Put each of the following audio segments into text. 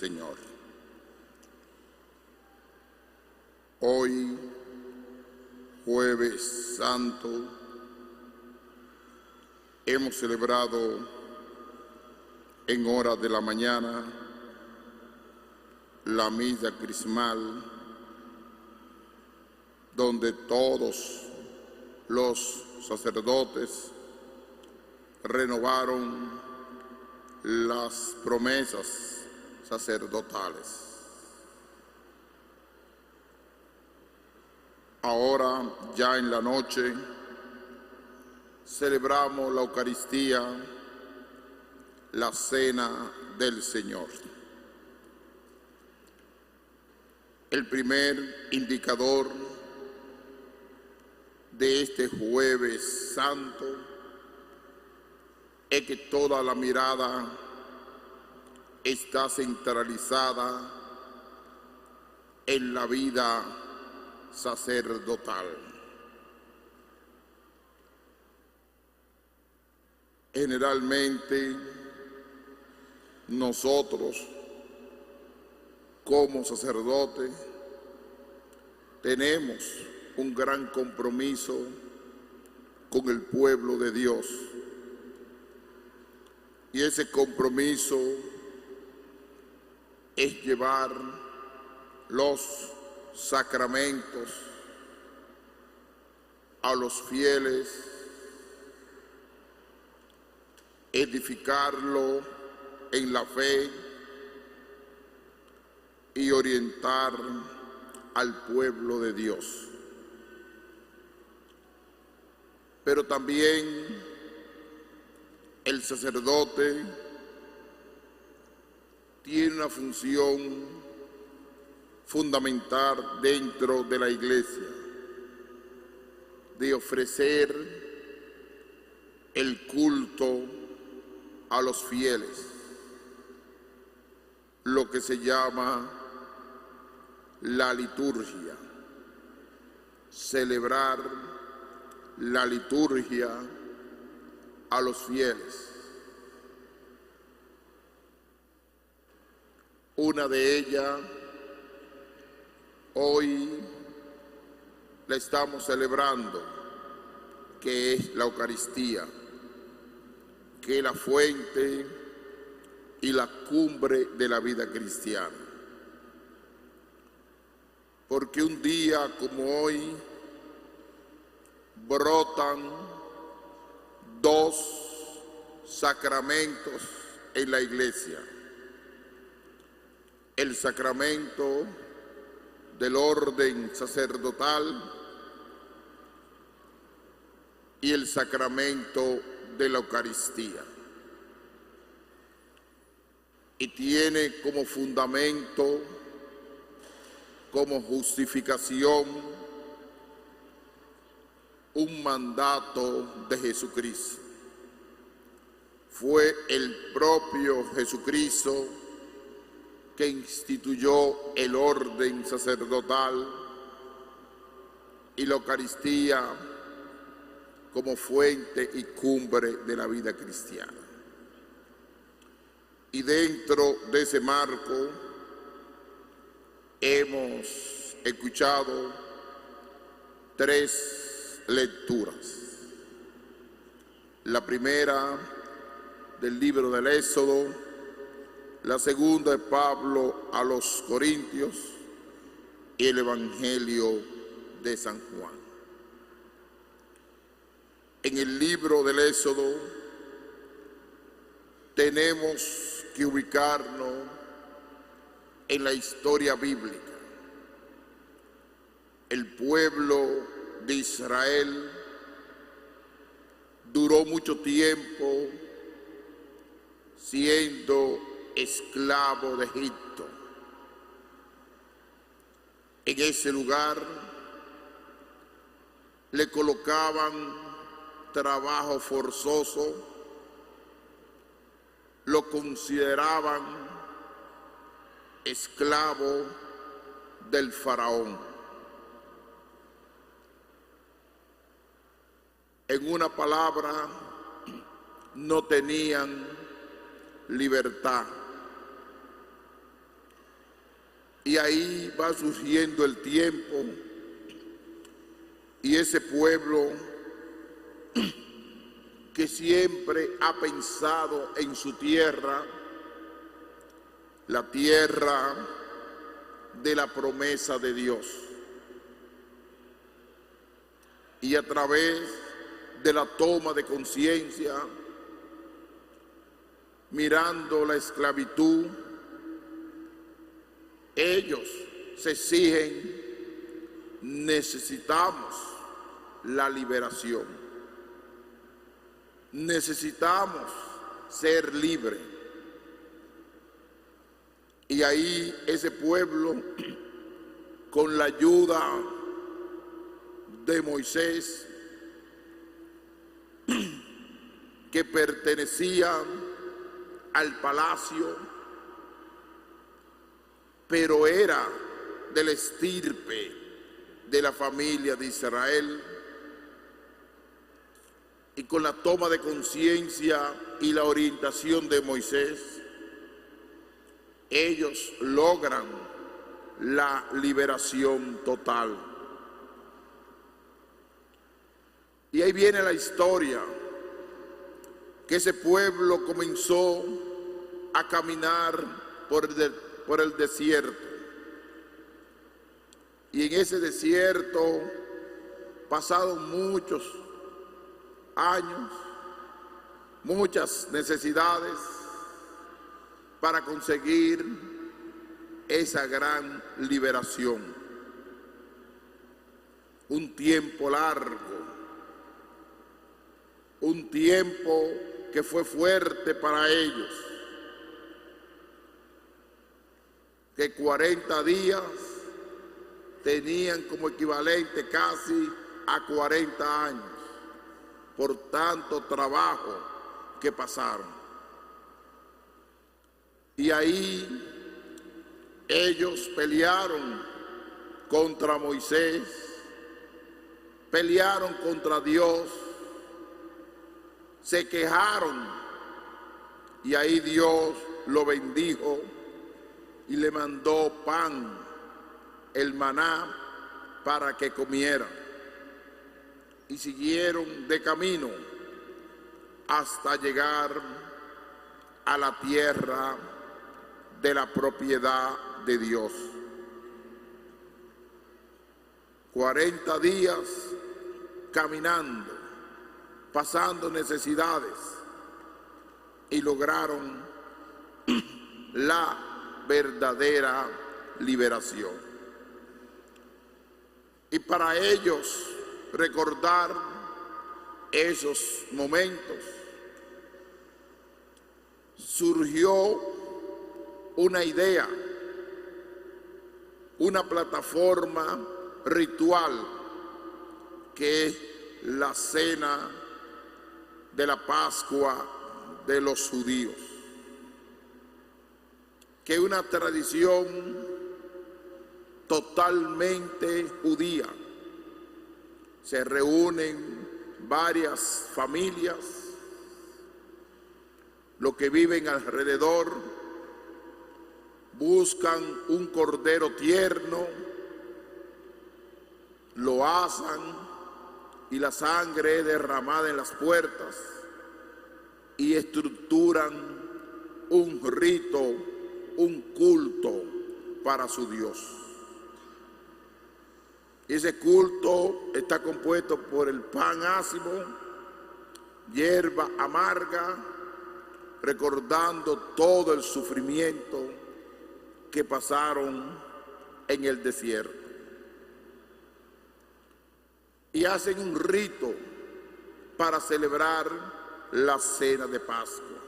Señor. Hoy, Jueves Santo, hemos celebrado en horas de la mañana la misa crismal, donde todos los sacerdotes renovaron las promesas sacerdotales. Ahora, ya en la noche, celebramos la Eucaristía, la Cena del Señor. El primer indicador de este Jueves Santo es que toda la mirada está centralizada en la vida sacerdotal. Generalmente, nosotros, como sacerdotes, tenemos un gran compromiso con el pueblo de Dios. Y ese compromiso es llevar los sacramentos a los fieles, edificarlo en la fe y orientar al pueblo de Dios. Pero también el sacerdote tiene una función fundamental dentro de la Iglesia, de ofrecer el culto a los fieles, lo que se llama la liturgia, celebrar la liturgia a los fieles. Una de ellas, hoy la estamos celebrando, que es la Eucaristía, que es la fuente y la cumbre de la vida cristiana. Porque un día como hoy brotan dos sacramentos en la Iglesia: el sacramento del orden sacerdotal y el sacramento de la Eucaristía. Y tiene como fundamento, como justificación, un mandato de Jesucristo. Fue el propio Jesucristo que instituyó el orden sacerdotal y la Eucaristía como fuente y cumbre de la vida cristiana. Y dentro de ese marco hemos escuchado tres lecturas. La primera del libro del Éxodo, la segunda de Pablo a los Corintios y el Evangelio de San Juan. En el libro del Éxodo tenemos que ubicarnos en la historia bíblica. El pueblo de Israel duró mucho tiempo siendo esclavo de Egipto. En ese lugar le colocaban trabajo forzoso, lo consideraban esclavo del faraón. En una palabra, no tenían libertad. Y ahí va surgiendo el tiempo y ese pueblo que siempre ha pensado en su tierra, la tierra de la promesa de Dios. Y a través de la toma de conciencia, mirando la esclavitud, ellos se exigen: necesitamos la liberación, necesitamos ser libres. Y ahí ese pueblo, con la ayuda de Moisés, que pertenecía al palacio, pero era del estirpe de la familia de Israel, y con la toma de conciencia y la orientación de Moisés, ellos logran la liberación total. Y ahí viene la historia, que ese pueblo comenzó a caminar por el desierto. Y en ese desierto pasaron muchos años, muchas necesidades para conseguir esa gran liberación. Un tiempo largo, un tiempo que fue fuerte para ellos, que 40 días tenían como equivalente casi a 40 años, por tanto trabajo que pasaron. Y ahí ellos pelearon contra Moisés, pelearon contra Dios, se quejaron, y ahí Dios lo bendijo y le mandó pan, el maná, para que comiera. Y siguieron de camino hasta llegar a la tierra de la propiedad de Dios. 40 días caminando, pasando necesidades, y lograron la verdadera liberación. Y para ellos recordar esos momentos, surgió una idea, una plataforma ritual, que es la cena de la Pascua de los judíos, que es una tradición totalmente judía. Se reúnen varias familias, los que viven alrededor buscan un cordero tierno, lo asan, y la sangre es derramada en las puertas, y estructuran un rito, un culto para su Dios. Y ese culto está compuesto por el pan ácido, hierba amarga, recordando todo el sufrimiento que pasaron en el desierto. Y hacen un rito para celebrar la cena de Pascua,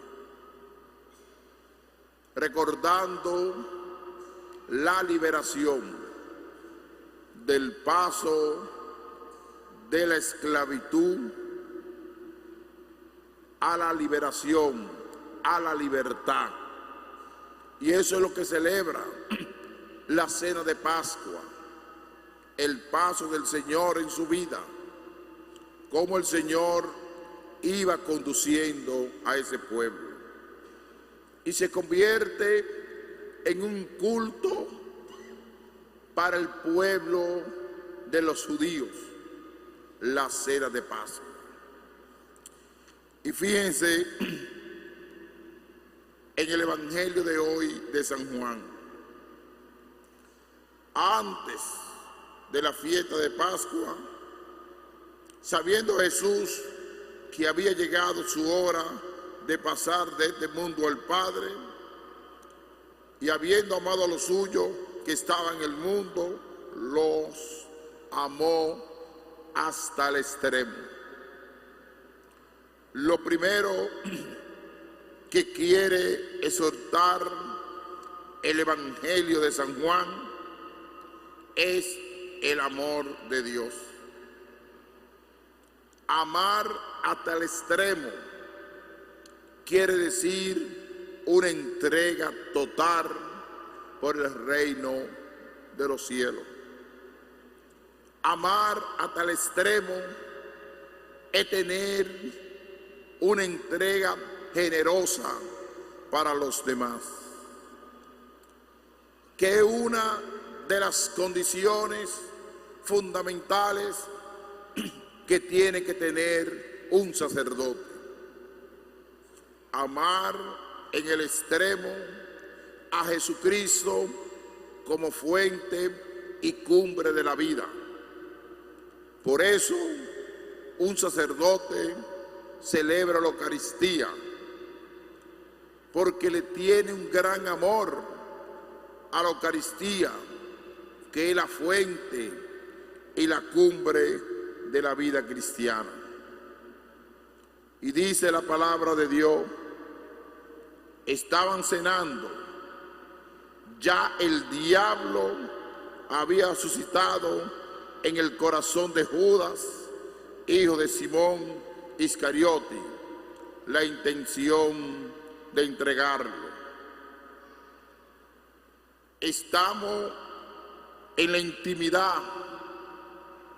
recordando la liberación del paso de la esclavitud a la liberación, a la libertad. Y eso es lo que celebra la cena de Pascua, el paso del Señor en su vida, cómo el Señor iba conduciendo a ese pueblo. Y se convierte en un culto para el pueblo de los judíos, la cena de Pascua. Y fíjense en el Evangelio de hoy de San Juan. Antes de la fiesta de Pascua, sabiendo Jesús que había llegado su hora de pasar de este mundo al Padre, y habiendo amado a los suyos que estaban en el mundo, los amó hasta el extremo. Lo primero que quiere exhortar el Evangelio de San Juan es el amor de Dios. Amar hasta el extremo quiere decir una entrega total por el reino de los cielos. Amar hasta el extremo es tener una entrega generosa para los demás, que es una de las condiciones fundamentales que tiene que tener un sacerdote. Amar en el extremo a Jesucristo como fuente y cumbre de la vida. Por eso un sacerdote celebra la Eucaristía, porque le tiene un gran amor a la Eucaristía, que es la fuente y la cumbre de la vida cristiana. Y dice la palabra de Dios, estaban cenando, ya el diablo había suscitado en el corazón de Judas, hijo de Simón Iscariote, la intención de entregarlo. Estamos en la intimidad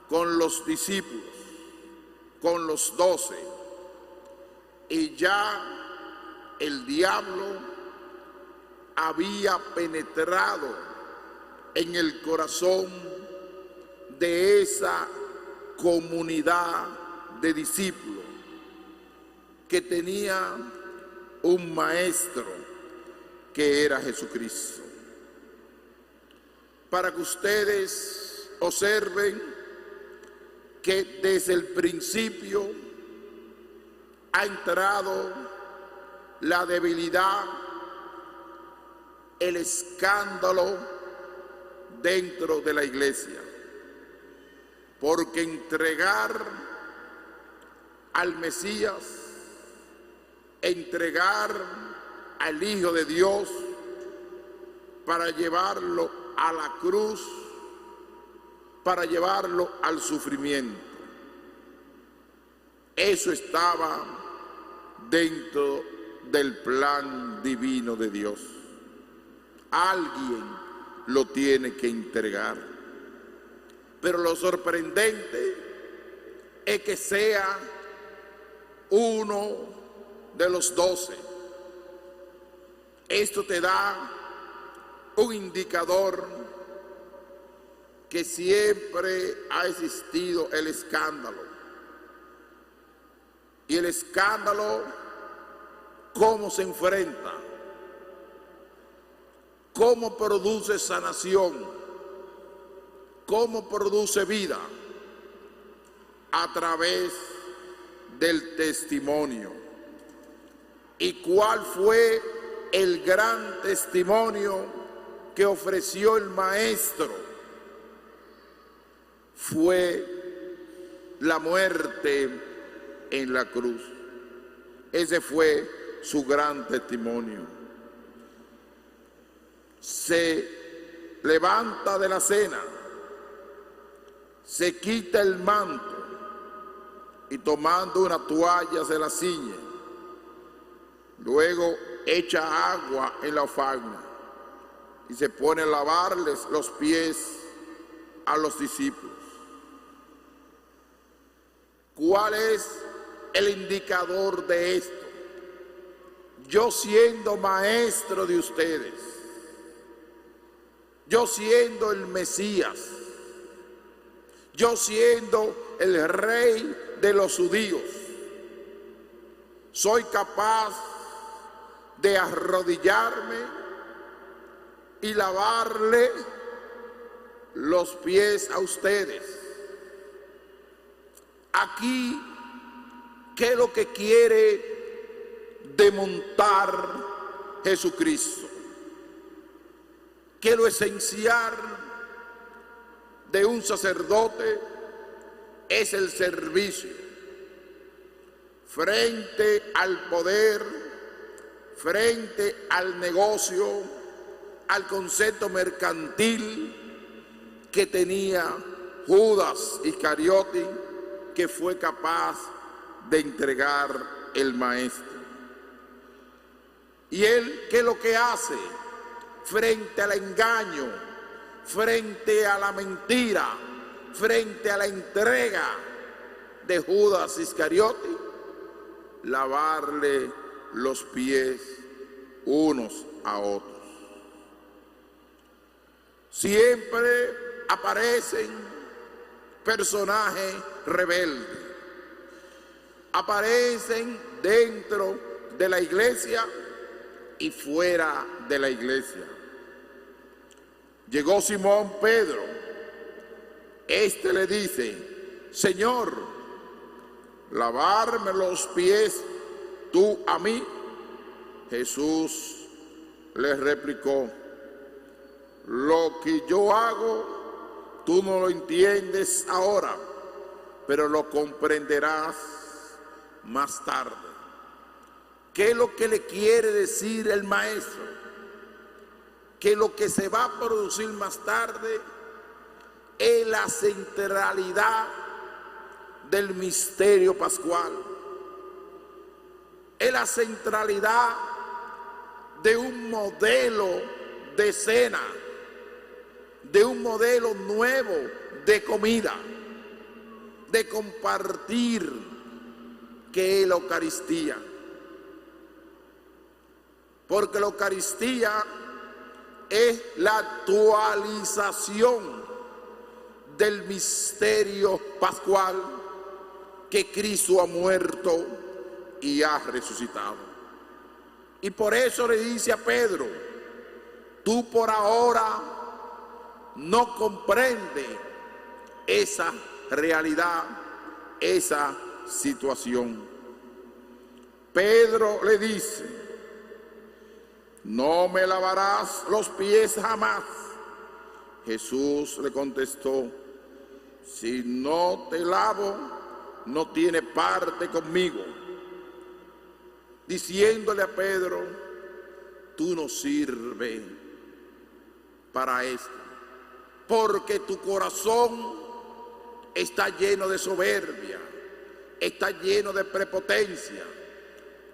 con los discípulos, con los 12, y ya el diablo había penetrado en el corazón de esa comunidad de discípulos que tenía un maestro que era Jesucristo. Para que ustedes observen que desde el principio ha entrado la debilidad, el escándalo dentro de la iglesia, porque entregar al Mesías, entregar al Hijo de Dios para llevarlo a la cruz, para llevarlo al sufrimiento, eso estaba dentro del plan divino de Dios. Alguien lo tiene que entregar. Pero lo sorprendente es que sea uno de los 12. Esto te da un indicador que siempre ha existido el escándalo. Y el escándalo, ¿cómo se enfrenta? ¿Cómo produce sanación? ¿Cómo produce vida? A través del testimonio. ¿Y cuál fue el gran testimonio que ofreció el Maestro? Fue la muerte en la cruz. Ese fue su gran testimonio. Se levanta de la cena, se quita el manto y tomando una toalla se la ciñe. Luego echa agua en la fauna y se pone a lavarles los pies a los discípulos. ¿Cuál es el indicador de esto? Yo siendo maestro de ustedes, yo siendo el Mesías, yo siendo el rey de los judíos, soy capaz de arrodillarme y lavarle los pies a ustedes. Aquí, ¿qué es lo que quiere demontar Jesucristo? Que lo esencial de un sacerdote es el servicio frente al poder, frente al negocio, al concepto mercantil que tenía Judas Iscariote, que fue capaz de entregar el maestro. Y él, ¿qué es lo que hace? Frente al engaño, frente a la mentira, frente a la entrega de Judas Iscariote, lavarle los pies unos a otros. Siempre aparecen personajes rebeldes, aparecen dentro de la iglesia y fuera de la iglesia. Llegó Simón Pedro, este le dice: Señor, ¿lavarme los pies tú a mí? Jesús le replicó: lo que yo hago, tú no lo entiendes ahora, pero lo comprenderás más tarde. ¿Qué es lo que le quiere decir el maestro? Que lo que se va a producir más tarde es la centralidad del misterio pascual, es la centralidad de un modelo de cena, de un modelo nuevo de comida, de compartir, que es la Eucaristía. Porque la Eucaristía es la actualización del misterio pascual, que Cristo ha muerto y ha resucitado. Y por eso le dice a Pedro: tú por ahora no comprendes esa realidad, esa situación. Pedro le dice: no me lavarás los pies jamás. Jesús le contestó: si no te lavo, no tiene parte conmigo. Diciéndole a Pedro: tú no sirves para esto, porque tu corazón está lleno de soberbia, está lleno de prepotencia.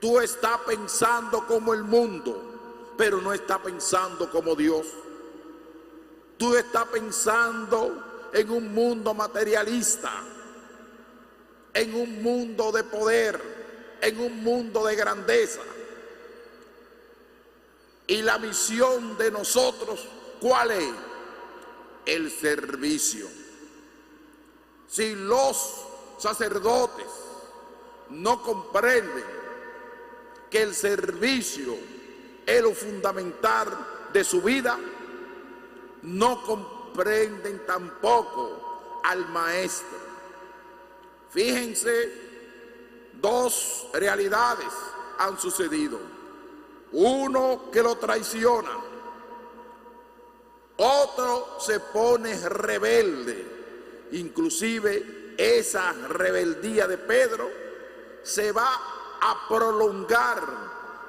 Tú estás pensando como el mundo, pero no estás pensando como Dios. Tú estás pensando en un mundo materialista, en un mundo de poder, en un mundo de grandeza. Y la misión de nosotros, ¿cuál es? El servicio. Si los sacerdotes no comprenden que el servicio es lo fundamental de su vida, no comprenden tampoco al maestro. Fíjense, dos realidades han sucedido. Uno que lo traiciona, otro se pone rebelde. Inclusive esa rebeldía de Pedro se va a prolongar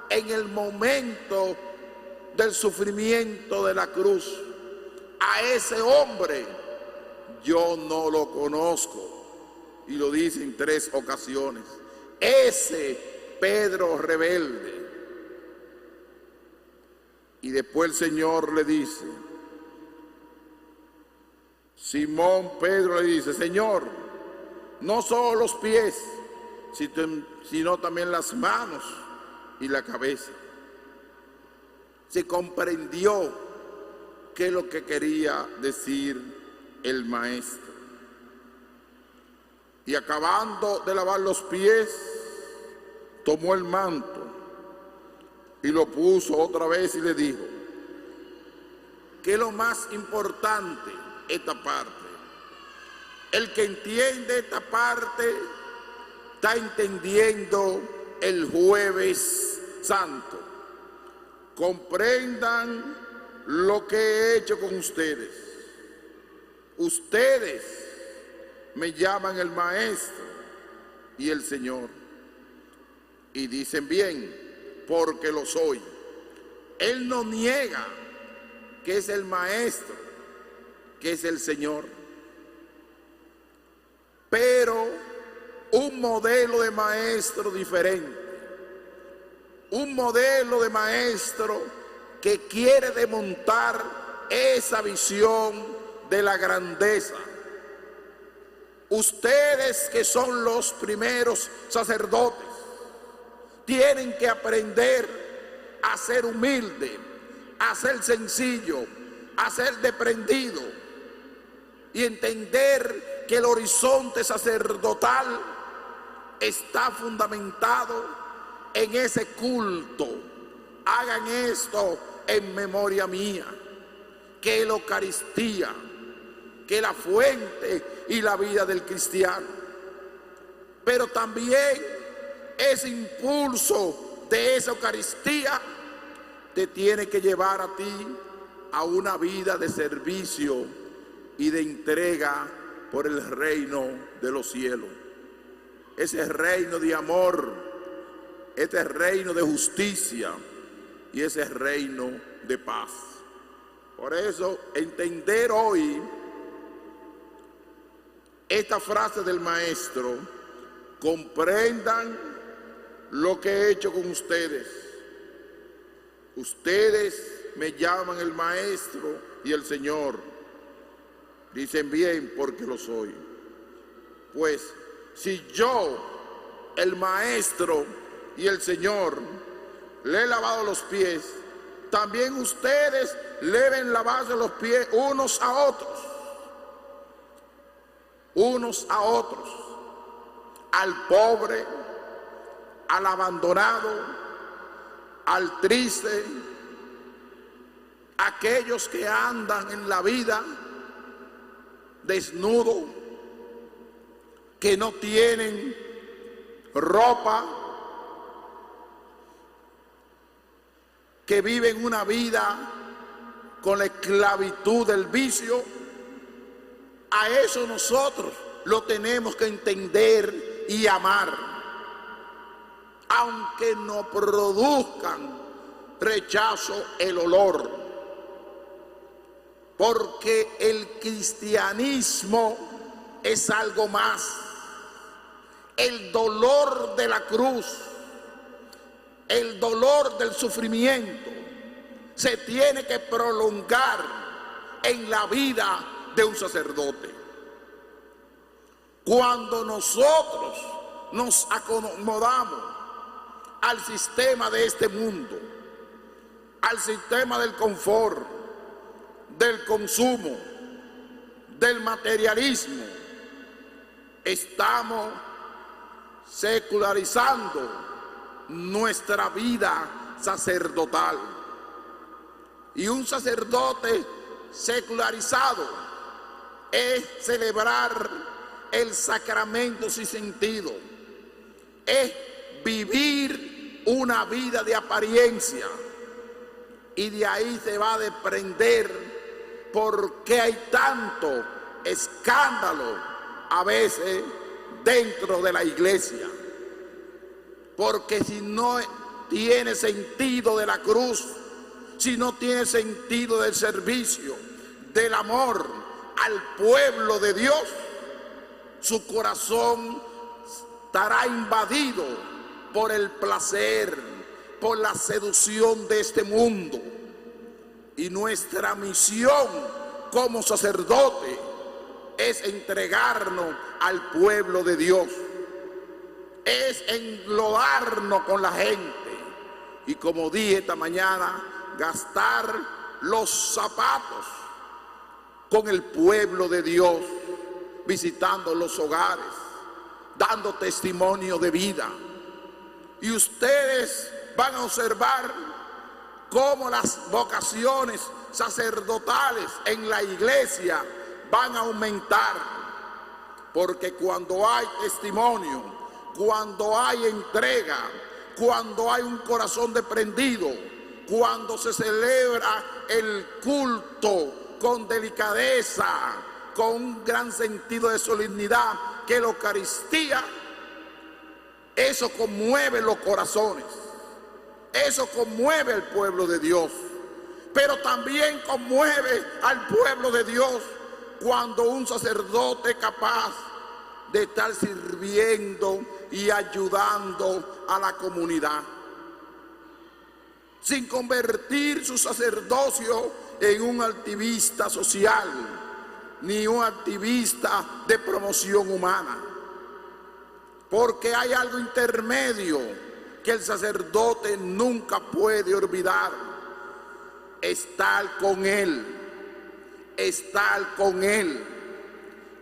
en el momento del sufrimiento de la cruz. A ese hombre yo no lo conozco, y lo dice en 3 ocasiones. Ese Pedro rebelde. Y después el Señor le dice, Simón Pedro le dice: Señor, no solo los pies, sino también las manos y la cabeza. Se comprendió qué es lo que quería decir el maestro. Y acabando de lavar los pies, tomó el manto y lo puso otra vez y le dijo, ¿qué es lo más importante? Esta parte. El que entiende esta parte está entendiendo el Jueves Santo. Comprendan lo que he hecho con ustedes. Ustedes me llaman el Maestro y el Señor. Y dicen bien, porque lo soy. Él no niega que es el Maestro, que es el Señor. Pero un modelo de maestro diferente. Un modelo de maestro que quiere desmontar esa visión de la grandeza. Ustedes que son los primeros sacerdotes, tienen que aprender a ser humilde, a ser sencillo, a ser desprendido y entender que el horizonte sacerdotal está fundamentado en ese culto. Hagan esto en memoria mía, que la Eucaristía, que la fuente y la vida del cristiano. Pero también ese impulso de esa Eucaristía te tiene que llevar a ti a una vida de servicio y de entrega por el reino de los cielos. Ese reino de amor, este reino de justicia y ese reino de paz. Por eso, entender hoy esta frase del maestro, comprendan lo que he hecho con ustedes. Ustedes me llaman el Maestro y el Señor. Dicen bien, porque lo soy. Pues si yo, el Maestro y el Señor, le he lavado los pies, también ustedes deben lavarse los pies unos a otros. Unos a otros. Al pobre, al abandonado, al triste, aquellos que andan en la vida desnudo, que no tienen ropa, que viven una vida con la esclavitud del vicio. A eso nosotros lo tenemos que entender y amar, aunque no produzcan rechazo el olor, porque el cristianismo es algo más. El dolor de la cruz, el dolor del sufrimiento, se tiene que prolongar en la vida de un sacerdote. Cuando nosotros nos acomodamos al sistema de este mundo, al sistema del confort, del consumo, del materialismo, estamos secularizando nuestra vida sacerdotal. Y un sacerdote secularizado es celebrar el sacramento sin sentido, es vivir una vida de apariencia, y de ahí se va a desprender por qué hay tanto escándalo a veces dentro de la iglesia. Porque si no tiene sentido de la cruz, si no tiene sentido del servicio, del amor al pueblo de Dios, su corazón estará invadido por el placer, por la seducción de este mundo. Y nuestra misión como sacerdote es entregarnos al pueblo de Dios, es englobarnos con la gente y, como dije esta mañana, gastar los zapatos con el pueblo de Dios, visitando los hogares, dando testimonio de vida. Y ustedes van a observar cómo las vocaciones sacerdotales en la iglesia van a aumentar, porque cuando hay testimonio, cuando hay entrega, cuando hay un corazón desprendido, cuando se celebra el culto con delicadeza, con un gran sentido de solemnidad, que la Eucaristía, eso conmueve los corazones, eso conmueve al pueblo de Dios, pero también conmueve al pueblo de Dios cuando un sacerdote capaz de estar sirviendo y ayudando a la comunidad, sin convertir su sacerdocio en un activista social, ni un activista de promoción humana, porque hay algo intermedio que el sacerdote nunca puede olvidar: estar con Él, estar con Él.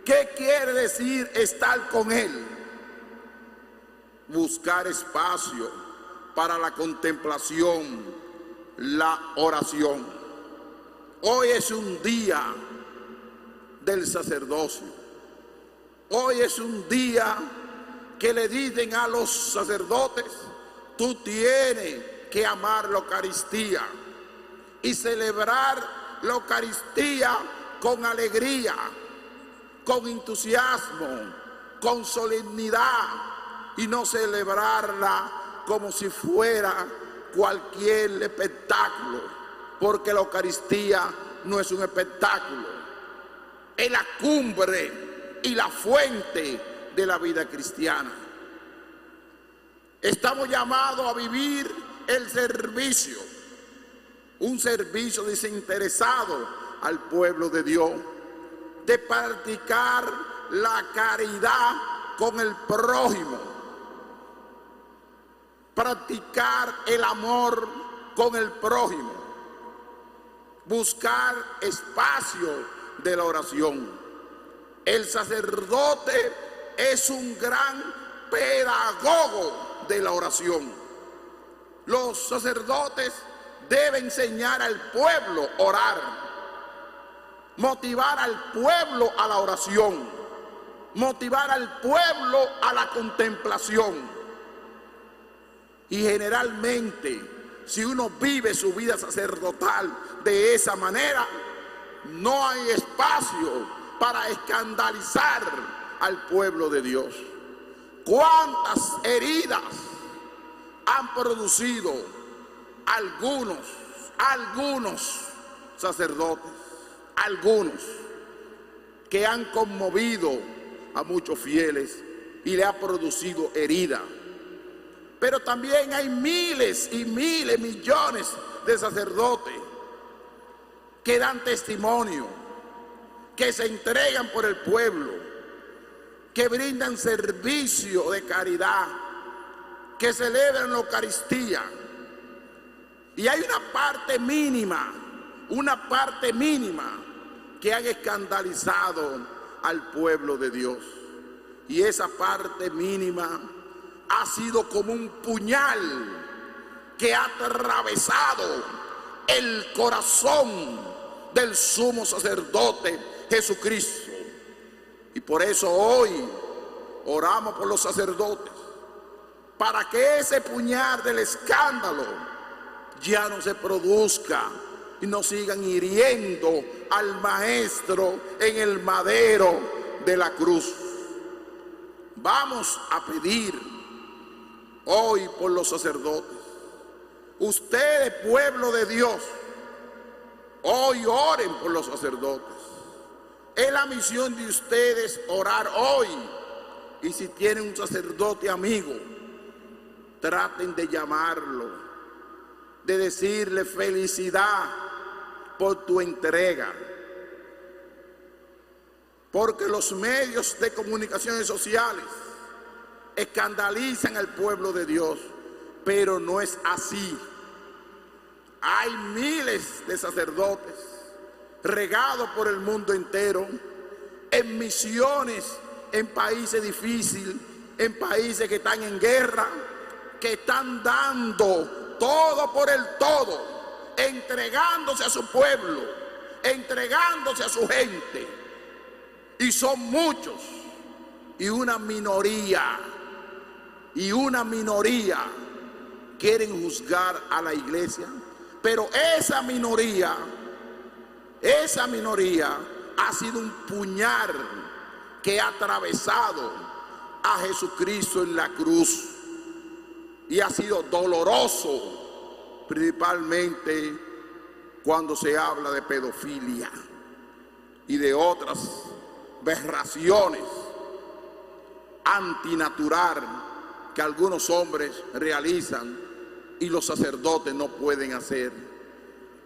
¿Qué quiere decir estar con Él? Buscar espacio para la contemplación, la oración. Hoy es un día del sacerdocio. Hoy es un día que le dicen a los sacerdotes: tú tienes que amar la Eucaristía y celebrar la Eucaristía con alegría, con entusiasmo, con solemnidad, y no celebrarla como si fuera cualquier espectáculo, porque la Eucaristía no es un espectáculo, es la cumbre y la fuente de la vida cristiana. Estamos llamados a vivir el servicio, un servicio desinteresado al pueblo de Dios, de practicar la caridad con el prójimo, practicar el amor con el prójimo, buscar espacio de la oración. El sacerdote es un gran pedagogo de la oración. Los sacerdotes deben enseñar al pueblo a orar, motivar al pueblo a la oración, motivar al pueblo a la contemplación. Y generalmente, si uno vive su vida sacerdotal de esa manera, no hay espacio para escandalizar al pueblo de Dios. ¿Cuántas heridas han producido algunos sacerdotes, algunos que han conmovido a muchos fieles y le ha producido herida? Pero también hay miles y miles, millones de sacerdotes que dan testimonio, que se entregan por el pueblo, que brindan servicio de caridad, que celebran la Eucaristía. Y hay una parte mínima que han escandalizado al pueblo de Dios. Y esa parte mínima ha sido como un puñal que ha atravesado el corazón del sumo sacerdote Jesucristo. Y por eso hoy oramos por los sacerdotes, para que ese puñal del escándalo ya no se produzca y no sigan hiriendo al Maestro en el madero de la cruz. Vamos a pedir hoy por los sacerdotes. Ustedes, pueblo de Dios, hoy oren por los sacerdotes. Es la misión de ustedes orar hoy. Y si tienen un sacerdote amigo, traten de llamarlo, de decirle: felicidad por tu entrega. Porque los medios de comunicaciones sociales escandalizan al pueblo de Dios, pero no es así. Hay miles de sacerdotes regados por el mundo entero, en misiones, en países difíciles, en países que están en guerra, que están dando todo por el todo, entregándose a su pueblo, entregándose a su gente. Y son muchos, y una minoría quieren juzgar a la iglesia. Pero esa minoría ha sido un puñal que ha atravesado a Jesucristo en la cruz, y ha sido doloroso, principalmente cuando se habla de pedofilia y de otras aberraciones antinaturales que algunos hombres realizan y los sacerdotes no pueden hacer.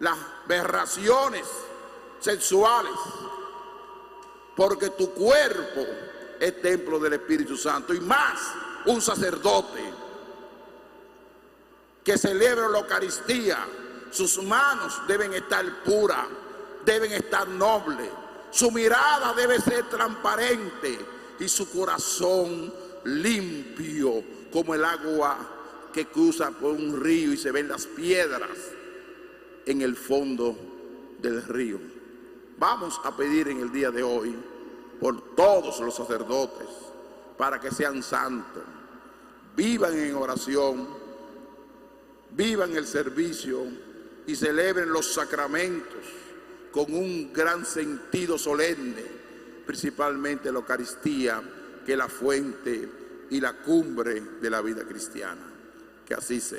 Las aberraciones sexuales, porque tu cuerpo es templo del Espíritu Santo, y más un sacerdote que celebra la Eucaristía, sus manos deben estar puras, deben estar nobles, su mirada debe ser transparente y su corazón limpio como el agua que cruza por un río y se ven las piedras en el fondo del río. Vamos a pedir en el día de hoy por todos los sacerdotes para que sean santos, vivan en oración, vivan el servicio y celebren los sacramentos con un gran sentido solemne, principalmente la Eucaristía, que es la fuente y la cumbre de la vida cristiana. Que así sea.